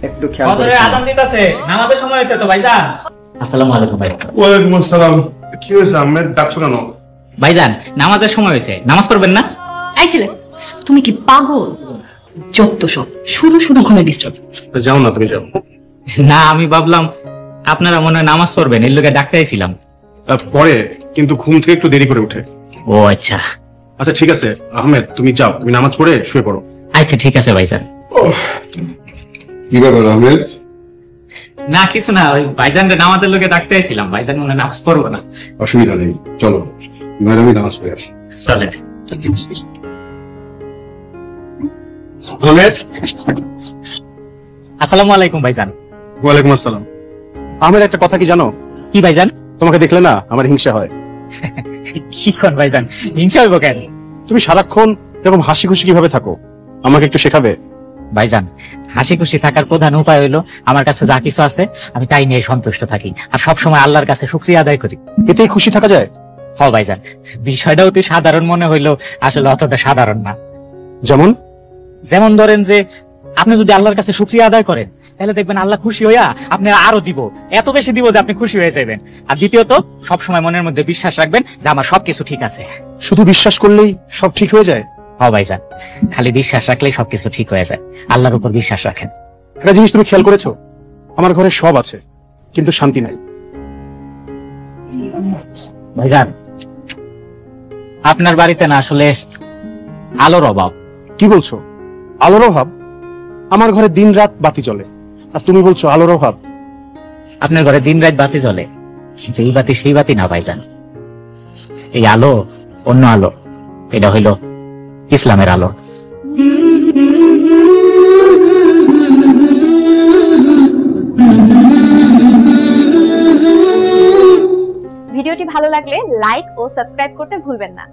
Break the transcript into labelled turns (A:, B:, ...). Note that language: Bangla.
A: একটু খেয়াল করে।
B: ফজরের আযান দিতেছে, নামাজের সময় হয়েছে তো ভাইজান। আসসালামু আলাইকুম ভাই।
C: ওয়ালাইকুম আসসালাম। কি হয়েছে আহমেদ, ডাকছো কেন?
B: ভাইজান নামাজের সময় হয়েছে, নামাজ পড়বেন না?
D: এই ছেলে, তুমি কি পাগল? যত সব শুধু শুধু ঘুমে ডিস্টার্ব।
C: যাও না, তুমি যাও।
B: না, আমি ভাবলাম আপনারা মনে হয় নামাজ পড়বেন, এর লোকে ডাকতে আইছিলাম।
C: পরে কিন্তু ঘুম থেকে একটু দেরি করে উঠে।
B: ও আচ্ছা
C: আচ্ছা ঠিক আছে আহমেদ, তুমি যাও, তুমি নামাজ পড়ে শুয়ে পড়ো।
B: আচ্ছা ঠিক আছে ভাইজান।
E: কি ব্যাপার আহমেদ?
B: না কিছু না, ওই ভাইজানকে নামাজের লোকে ডাকতে আইছিলাম, ভাইজান মনে হয় নামাজ পড়বো না।
E: অসুবিধা নেই, চলো ম্যাডামই নামাজ পড়ে আসি।
B: চলেন।
C: আহমেদ।
B: আসসালামু আলাইকুম ভাইজান।
C: ওয়ালাইকুম আসসালাম। আহমেদ, একটা কথা কি জানো?
B: কি ভাইজান?
C: তোমাকে দেখলে না আমার হিংসা হয়।
B: কি কোন ভাইজান, হিংসা হইব কেন?
C: তুমি সারাক্ষণ এরকম হাসি খুশি কিভাবে থাকো, আমাকে একটু শেখাবে?
B: ভাইজান হাসি খুশি থাকার প্রধান উপায় হলো আমার কাছে যা কিছু আছে আমি তাই নিয়ে সন্তুষ্ট থাকি, আর সবসময় আল্লাহর কাছে শুকরিয়া আদায় করি।
C: এতেই খুশি থাকা যায়?
B: হ ভাইজান, বিষয়টা অতি সাধারণ মনে হইলেও আসলে অতটা সাধারণ না।
C: যেমন?
B: যেমন ধরেন যে আপনি যদি আল্লাহর কাছে শুকরিয়া আদায় করেন তাহলে দেখবেন আল্লাহ খুশি হইয়া আপনি আরো দিব, এত বেশি দিব যে আপনি খুশি হয়ে যাবেন। আর দ্বিতীয়ত সবসময় মনের মধ্যে বিশ্বাস রাখবেন যে আমার সবকিছু ঠিক আছে।
C: শুধু বিশ্বাস করলেই সব ঠিক হয়ে যায়?
B: হ ভাইজান, খালি বিশ্বাস রাখলেই সবকিছু ঠিক হয়ে যায়, আল্লাহর উপর বিশ্বাস রাখেন।
C: একটা জিনিস তুমি খেয়াল করেছো, আমার ঘরে সব আছে কিন্তু শান্তি নাই।
B: ভাইজান আপনার বাড়িতে না আসলে আলোর অভাব।
C: কি বলছো? আলোর অভাব? আমার ঘরে দিন রাত বাতি জ্বলে, আর তুমি বলছো আলোর অভাব?
B: আপনার ঘরে দিন রাত বাতি জ্বলে, কিন্তু এই বাতি সেই বাতি না ভাইজান। এই আলো অন্য আলো, এটা হইল ইসলামের আলো।
F: ভিডিওটি ভালো লাগলে লাইক ও সাবস্ক্রাইব করতে ভুলবেন না।